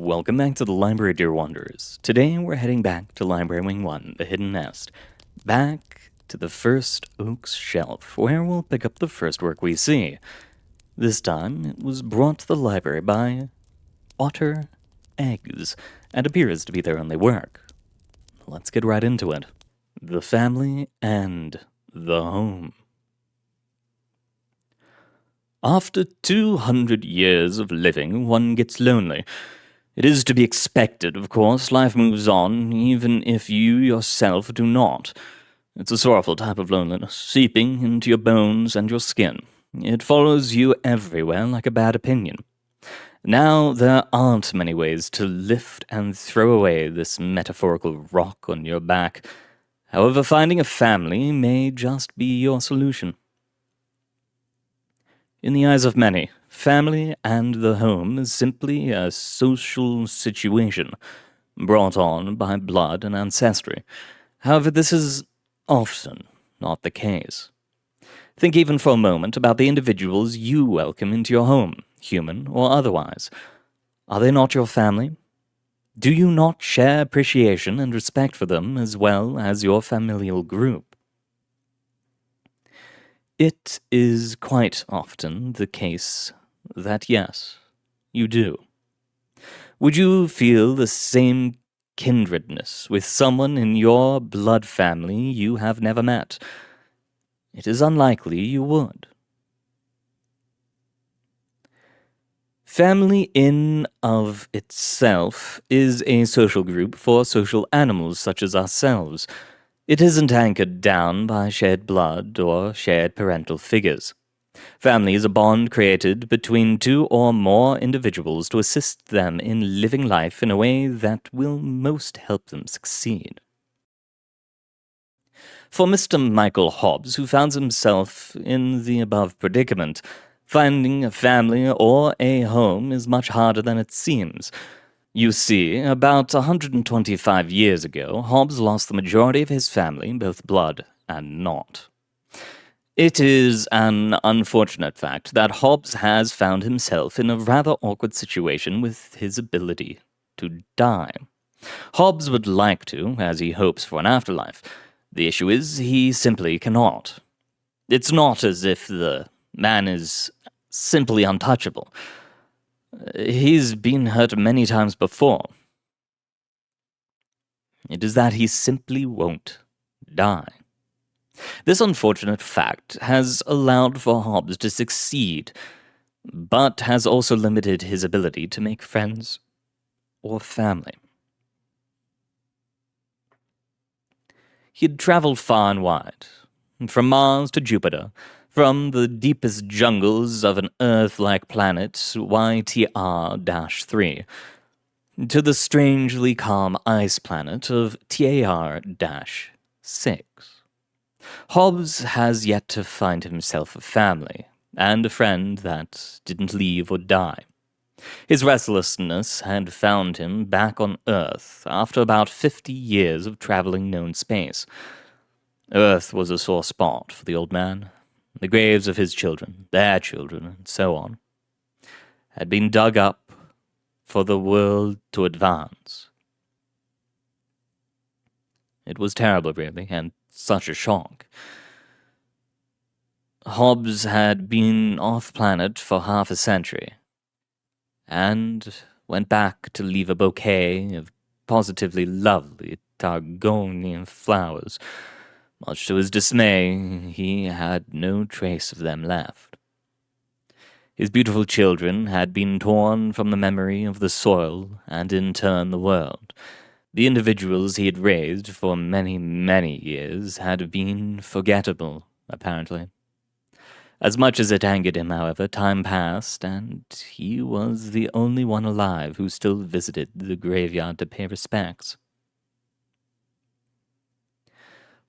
Welcome back to the Library, dear wanderers. Today we're heading back to Library Wing 1, the Hidden Nest. Back to the first Oak's shelf, where we'll pick up the first work we see. This time, it was brought to the library by Otter Eggs, and appears to be their only work. Let's get right into it. The Family and the Home. After 200 years of living, one gets lonely. It is to be expected, of course. Life moves on, even if you yourself do not. It's a sorrowful type of loneliness, seeping into your bones and your skin. It follows you everywhere like a bad opinion. Now, there aren't many ways to lift and throw away this metaphorical rock on your back. However, finding a family may just be your solution. In the eyes of many, family and the home is simply a social situation brought on by blood and ancestry. However, this is often not the case. Think even for a moment about the individuals you welcome into your home, human or otherwise. Are they not your family? Do you not share appreciation and respect for them as well as your familial group? It is quite often the case that yes, you do. Would you feel the same kindredness with someone in your blood family you have never met? It is unlikely you would. Family in of itself is a social group for social animals such as ourselves. It isn't anchored down by shared blood or shared parental figures. Family is a bond created between two or more individuals to assist them in living life in a way that will most help them succeed. For Mr. Michael Hobbs, who found himself in the above predicament, finding a family or a home is much harder than it seems. You see, about 125 years ago, Hobbs lost the majority of his family, both blood and not. It is an unfortunate fact that Hobbs has found himself in a rather awkward situation with his ability to die. Hobbs would like to, as he hopes for an afterlife. The issue is, he simply cannot. It's not as if the man is simply untouchable. He's been hurt many times before. It is that he simply won't die. This unfortunate fact has allowed for Hobbs to succeed, but has also limited his ability to make friends or family. He'd traveled far and wide, from Mars to Jupiter, from the deepest jungles of an Earth-like planet, YTR-3, to the strangely calm ice planet of TAR-6. Hobbs has yet to find himself a family, and a friend that didn't leave or die. His restlessness had found him back on Earth after about 50 years of traveling known space. Earth was a sore spot for the old man. The graves of his children, their children, and so on, had been dug up for the world to advance. It was terrible, really, and such a shock. Hobbs had been off-planet for half a century, and went back to leave a bouquet of positively lovely Targonian flowers. Much to his dismay, he had no trace of them left. His beautiful children had been torn from the memory of the soil and in turn the world. The individuals he had raised for many, many years had been forgettable, apparently. As much as it angered him, however, time passed, and he was the only one alive who still visited the graveyard to pay respects.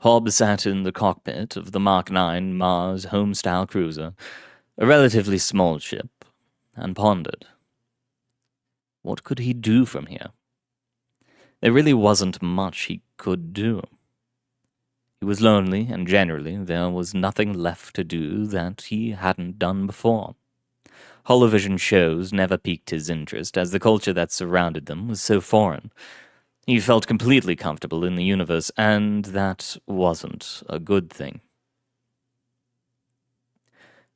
Hobbs sat in the cockpit of the Mark 9 Mars home-style cruiser, a relatively small ship, and pondered. What could he do from here? There really wasn't much he could do. He was lonely, and generally there was nothing left to do that he hadn't done before. Holovision shows never piqued his interest, as the culture that surrounded them was so foreign. He felt completely comfortable in the universe, and that wasn't a good thing.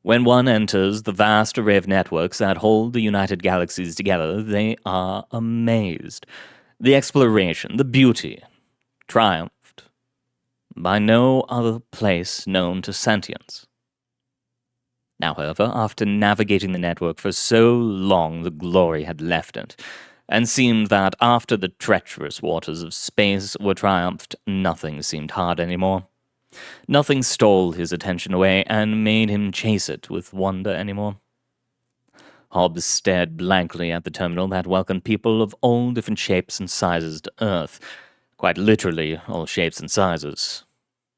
When one enters the vast array of networks that hold the United Galaxies together, they are amazed. The exploration, the beauty, triumphed by no other place known to sentience. Now, however, after navigating the network for so long, the glory had left it, and seemed that after the treacherous waters of space were triumphed, nothing seemed hard anymore. Nothing stole his attention away and made him chase it with wonder anymore. Hobbs stared blankly at the terminal that welcomed people of all different shapes and sizes to Earth. Quite literally, all shapes and sizes.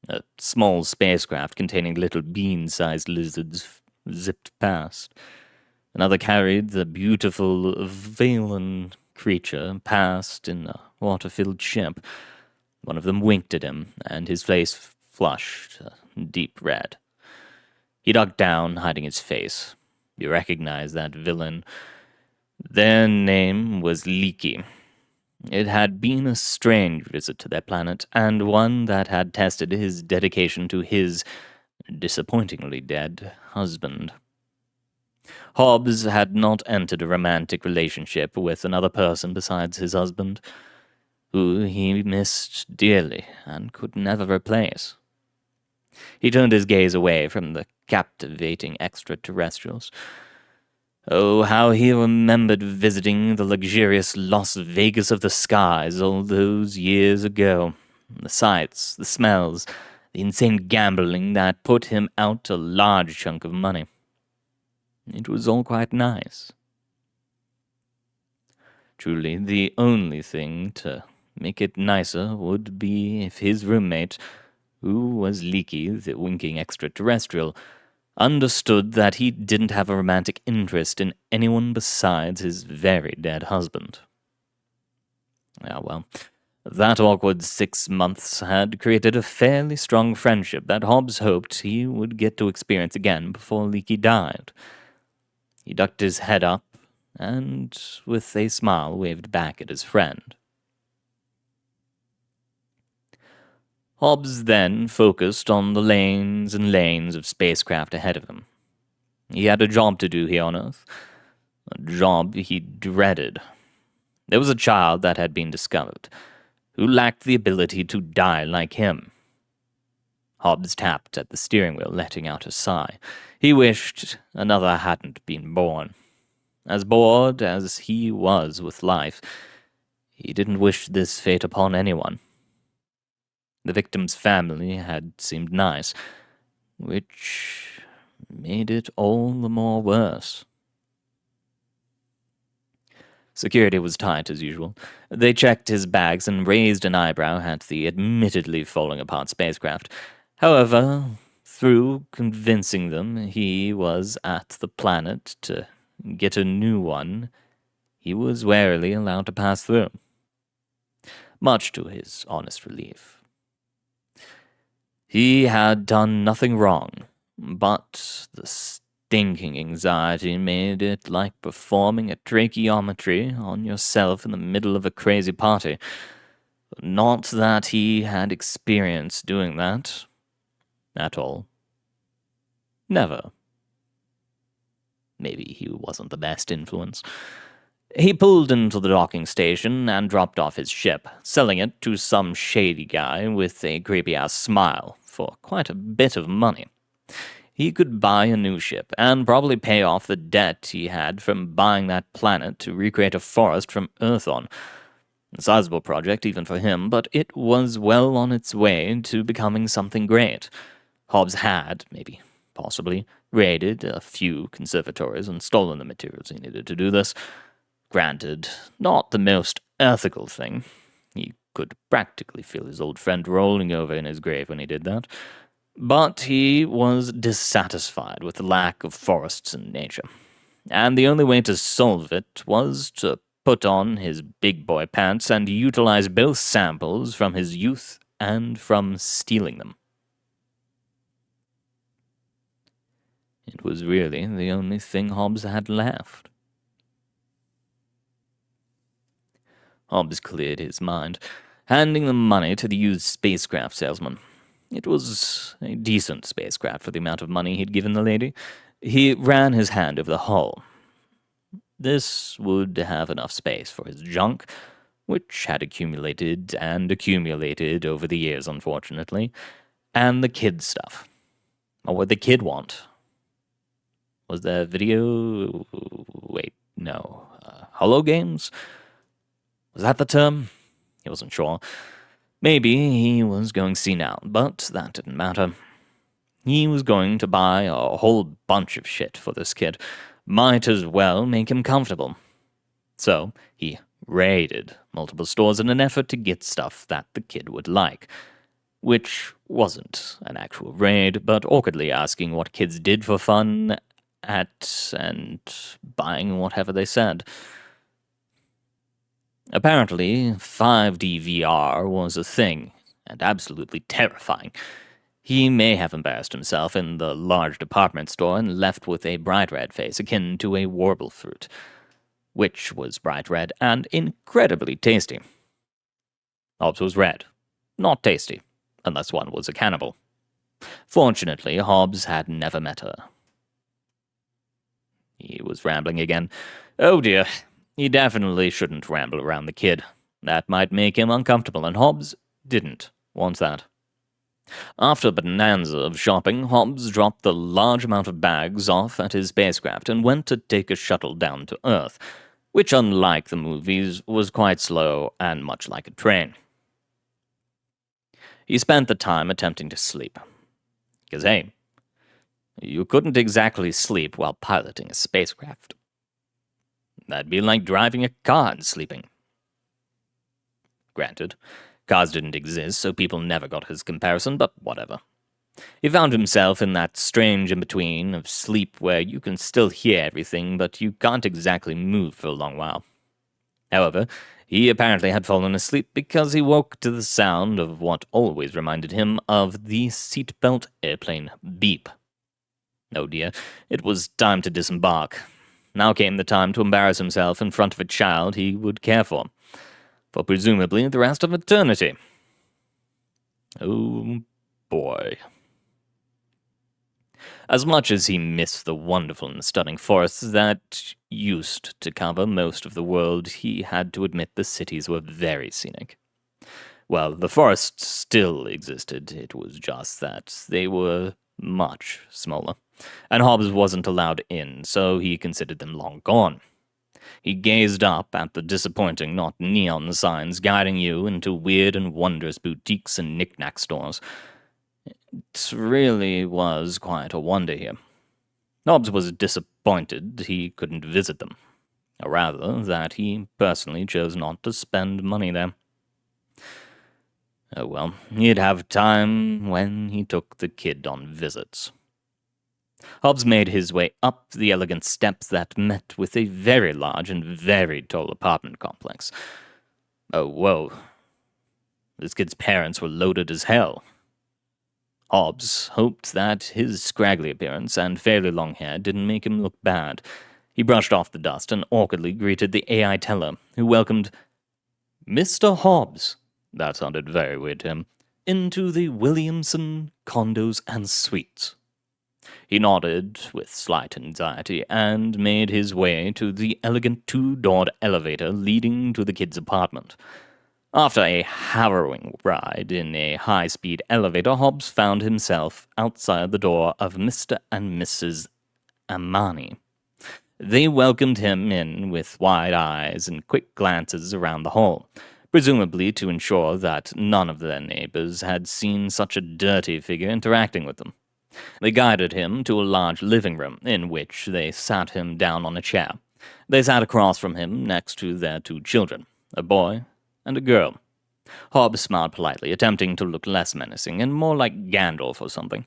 A small spacecraft containing little bean-sized lizards zipped past. Another carried the beautiful Valen creature past in a water-filled ship. One of them winked at him, and his face flushed a deep red. He ducked down, hiding his face. You recognize that villain. Their name was Leaky. It had been a strange visit to their planet, and one that had tested his dedication to his disappointingly dead husband. Hobbs had not entered a romantic relationship with another person besides his husband, who he missed dearly and could never replace. He turned his gaze away from the captivating extraterrestrials. Oh, how he remembered visiting the luxurious Las Vegas of the skies all those years ago. The sights, the smells, the insane gambling that put him out a large chunk of money. It was all quite nice. Truly, the only thing to make it nicer would be if his roommate, who was Leaky, the winking extraterrestrial, understood that he didn't have a romantic interest in anyone besides his very dead husband. Ah, well, that awkward 6 months had created a fairly strong friendship that Hobbs hoped he would get to experience again before Leaky died. He ducked his head up and, with a smile, waved back at his friend. Hobbs then focused on the lanes and lanes of spacecraft ahead of him. He had a job to do here on Earth, a job he dreaded. There was a child that had been discovered, who lacked the ability to die like him. Hobbs tapped at the steering wheel, letting out a sigh. He wished another hadn't been born. As bored as he was with life, he didn't wish this fate upon anyone. The victim's family had seemed nice, which made it all the more worse. Security was tight as usual. They checked his bags and raised an eyebrow at the admittedly falling apart spacecraft. However, through convincing them he was at the planet to get a new one, he was warily allowed to pass through. Much to his honest relief. He had done nothing wrong, but the stinking anxiety made it like performing a tracheometry on yourself in the middle of a crazy party. Not that he had experience doing that. At all. Never. Maybe he wasn't the best influence. He pulled into the docking station and dropped off his ship, selling it to some shady guy with a creepy-ass smile for quite a bit of money. He could buy a new ship and probably pay off the debt he had from buying that planet to recreate a forest from Earth on. A sizable project even for him, but it was well on its way to becoming something great. Hobbs had, maybe, possibly, raided a few conservatories and stolen the materials he needed to do this. Granted, not the most ethical thing. He could practically feel his old friend rolling over in his grave when he did that. But he was dissatisfied with the lack of forests and nature. And the only way to solve it was to put on his big boy pants and utilize both samples from his youth and from stealing them. It was really the only thing Hobbs had left. Hobbs cleared his mind, handing the money to the used spacecraft salesman. It was a decent spacecraft for the amount of money he'd given the lady. He ran his hand over the hull. This would have enough space for his junk, which had accumulated and accumulated over the years, unfortunately, and the kid stuff. What would the kid want? Was there video? Wait, no. Holo games? Was that the term? He wasn't sure. Maybe he was going senile, but that didn't matter. He was going to buy a whole bunch of shit for this kid. Might as well make him comfortable. So he raided multiple stores in an effort to get stuff that the kid would like. Which wasn't an actual raid, but awkwardly asking what kids did for fun and buying whatever they said. Apparently, 5D VR was a thing, and absolutely terrifying. He may have embarrassed himself in the large department store and left with a bright red face akin to a warble fruit, which was bright red and incredibly tasty. Hobbs was red, not tasty, unless one was a cannibal. Fortunately, Hobbs had never met her. He was rambling again. Oh dear, he definitely shouldn't ramble around the kid. That might make him uncomfortable, and Hobbs didn't want that. After a bonanza of shopping, Hobbs dropped the large amount of bags off at his spacecraft and went to take a shuttle down to Earth, which, unlike the movies, was quite slow and much like a train. He spent the time attempting to sleep. Because, hey, you couldn't exactly sleep while piloting a spacecraft. That'd be like driving a car and sleeping. Granted, cars didn't exist, so people never got his comparison, but whatever. He found himself in that strange in-between of sleep where you can still hear everything, but you can't exactly move for a long while. However, he apparently had fallen asleep because he woke to the sound of what always reminded him of the seatbelt airplane beep. Oh dear, it was time to disembark. Now came the time to embarrass himself in front of a child he would care for presumably the rest of eternity. Oh boy. As much as he missed the wonderful and stunning forests that used to cover most of the world, he had to admit the cities were very scenic. Well, the forests still existed, it was just that they were much smaller, and Hobbs wasn't allowed in, so he considered them long gone. He gazed up at the disappointing, not neon signs guiding you into weird and wondrous boutiques and knick-knack stores. It really was quite a wonder here. Hobbs was disappointed he couldn't visit them, or rather that he personally chose not to spend money there. Oh well, he'd have time when he took the kid on visits. Hobbs made his way up the elegant steps that met with a very large and very tall apartment complex. Oh, whoa. This kid's parents were loaded as hell. Hobbs hoped that his scraggly appearance and fairly long hair didn't make him look bad. He brushed off the dust and awkwardly greeted the AI teller, who welcomed Mr. Hobbs, that sounded very weird to him, into the Williamson Condos and Suites. He nodded with slight anxiety and made his way to the elegant two-doored elevator leading to the kid's apartment. After a harrowing ride in a high-speed elevator, Hobbs found himself outside the door of Mr. and Mrs. Amani. They welcomed him in with wide eyes and quick glances around the hall, presumably to ensure that none of their neighbors had seen such a dirty figure interacting with them. They guided him to a large living room, in which they sat him down on a chair. They sat across from him next to their two children, a boy and a girl. Hobbs smiled politely, attempting to look less menacing and more like Gandalf or something.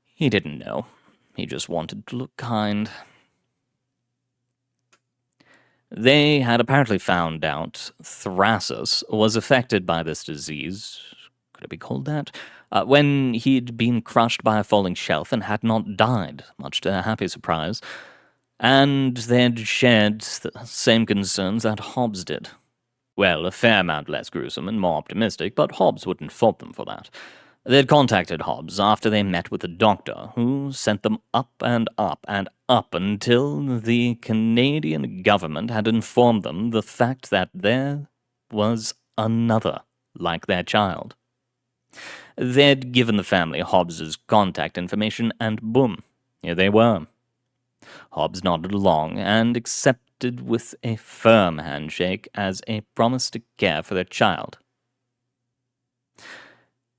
He didn't know. He just wanted to look kind. They had apparently found out Thrasus was affected by this disease. Could it be called that? when he'd been crushed by a falling shelf and had not died, much to their happy surprise, and they'd shared the same concerns that Hobbs did. Well, a fair amount less gruesome and more optimistic, but Hobbs wouldn't fault them for that. They'd contacted Hobbs after they met with the doctor, who sent them up and up and up until the Canadian government had informed them the fact that there was another like their child. They'd given the family Hobbs's contact information, and boom, here they were. Hobbs nodded along and accepted with a firm handshake as a promise to care for their child.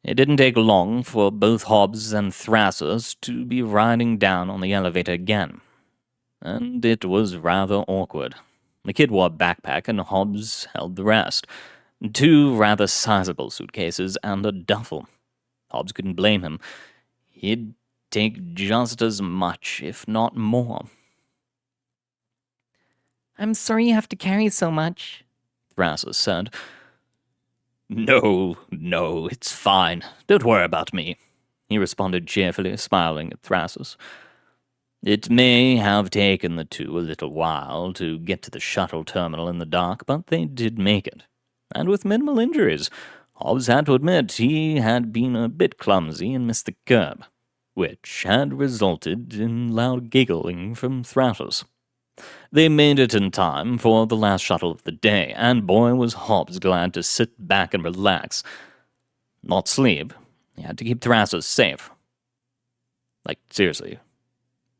It didn't take long for both Hobbs and Thrasers to be riding down on the elevator again, and it was rather awkward. The kid wore a backpack and Hobbs held the rest, 2 rather sizable suitcases and a duffel. Hobbs couldn't blame him. He'd take just as much, if not more. "I'm sorry you have to carry so much," Thrasers said. No, it's fine. Don't worry about me, he responded cheerfully, smiling at Thrasers. It may have taken the 2 a little while to get to the shuttle terminal in the dark, but they did make it, and with minimal injuries. Hobbs had to admit he had been a bit clumsy and missed the curb, which had resulted in loud giggling from Thrasers. They made it in time for the last shuttle of the day, and boy was Hobbs glad to sit back and relax. Not sleep. He had to keep Thrasers safe. Like, seriously,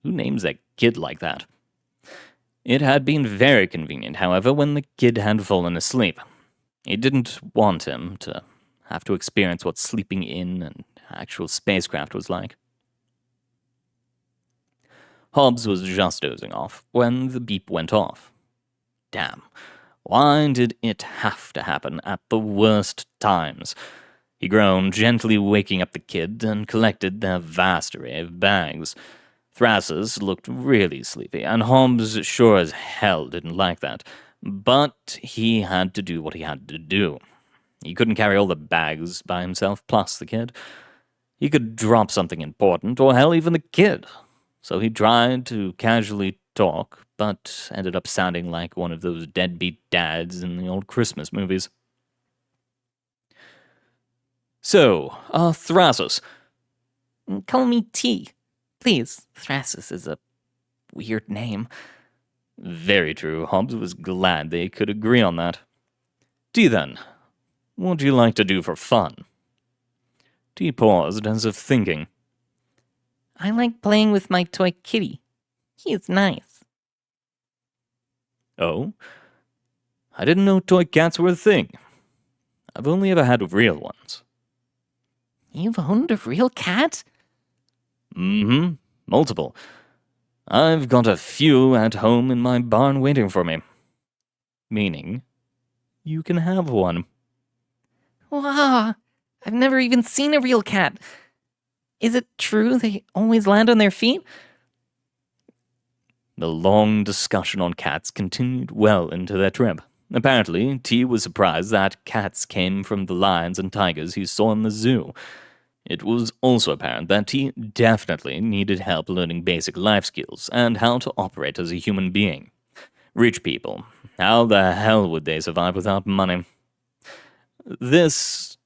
who names a kid like that? It had been very convenient, however, when the kid had fallen asleep. He didn't want him to have to experience what sleeping in an actual spacecraft was like. Hobbs was just dozing off when the beep went off. Damn, why did it have to happen at the worst times? He groaned, gently waking up the kid, and collected their vast array of bags. Thrasers looked really sleepy, and Hobbs sure as hell didn't like that. But he had to do what he had to do. He couldn't carry all the bags by himself, plus the kid. He could drop something important, or hell, even the kid. So he tried to casually talk, but ended up sounding like one of those deadbeat dads in the old Christmas movies. So, Thrasers. "Call me T. Please, Thrasers is a weird name." Very true. Hobbs was glad they could agree on that. T then. What do you like to do for fun? T paused as if thinking. "I like playing with my toy kitty. He is nice." Oh? I didn't know toy cats were a thing. I've only ever had real ones. "You've owned a real cat?" Mm-hmm. Multiple. I've got a few at home in my barn waiting for me. Meaning, you can have one. Wow, I've never even seen a real cat. Is it true they always land on their feet? The long discussion on cats continued well into their trip. Apparently, T was surprised that cats came from the lions and tigers he saw in the zoo. It was also apparent that T definitely needed help learning basic life skills and how to operate as a human being. Rich people, how the hell would they survive without money? This,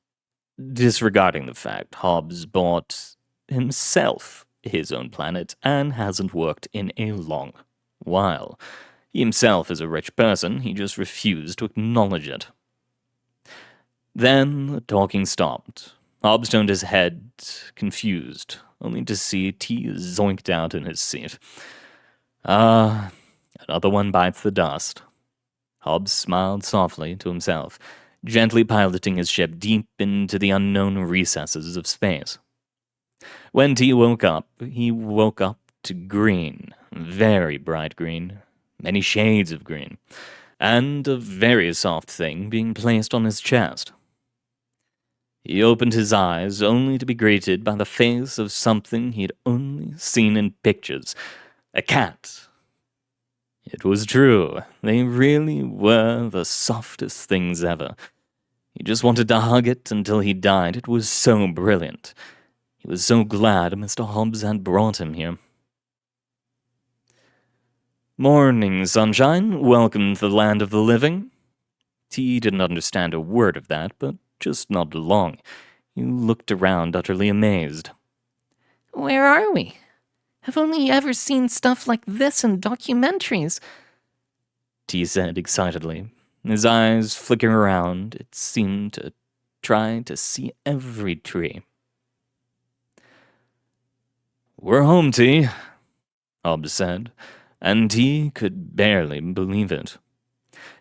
disregarding the fact Hobbs bought himself his own planet and hasn't worked in a long while. He himself is a rich person, he just refused to acknowledge it. Then the talking stopped. Hobbs turned his head, confused, only to see T zoinked out in his seat. Another one bites the dust. Hobbs smiled softly to himself, gently piloting his ship deep into the unknown recesses of space. When T woke up, he woke up to green, very bright green, many shades of green, and a very soft thing being placed on his chest. He opened his eyes only to be greeted by the face of something he'd only seen in pictures, a cat. It was true, they really were the softest things ever. He just wanted to hug it until he died. It was so brilliant. He was so glad Mr. Hobbs had brought him here. Morning, sunshine. Welcome to the land of the living. T didn't understand a word of that, but just nodded along. He looked around, utterly amazed. Where are we? I've only ever seen stuff like this in documentaries. T said excitedly. His eyes flicking around, it seemed to try to see every tree. We're home, T, Hobbs said, and T could barely believe it.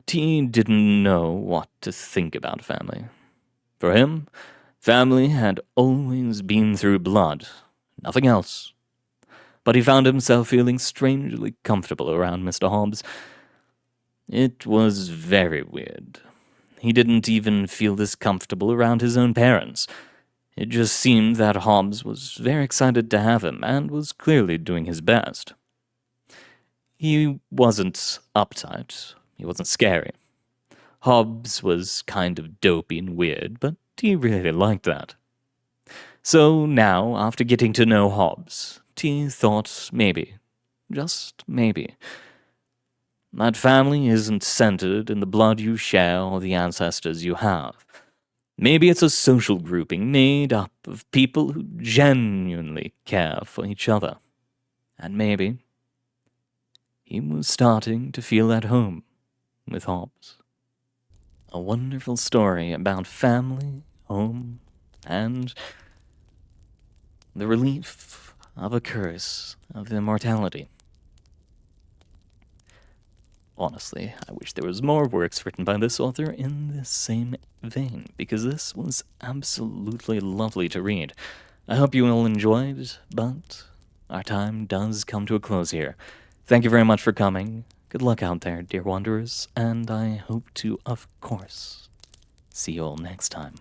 T didn't know what to think about family. For him, family had always been through blood, nothing else. But he found himself feeling strangely comfortable around Mr. Hobbs. It was very weird. He didn't even feel this comfortable around his own parents. It just seemed that Hobbs was very excited to have him and was clearly doing his best. He wasn't uptight. He wasn't scary. Hobbs was kind of dopey and weird, but he really liked that. So now, after getting to know Hobbs, T thought maybe, just maybe, that family isn't centered in the blood you share or the ancestors you have. Maybe it's a social grouping made up of people who genuinely care for each other. And maybe he was starting to feel at home with Hobbs. A wonderful story about family, home, and the relief of a curse of immortality. Honestly, I wish there was more works written by this author in this same vein, because this was absolutely lovely to read. I hope you all enjoyed, but our time does come to a close here. Thank you very much for coming. Good luck out there, dear wanderers, and I hope to, of course, see you all next time.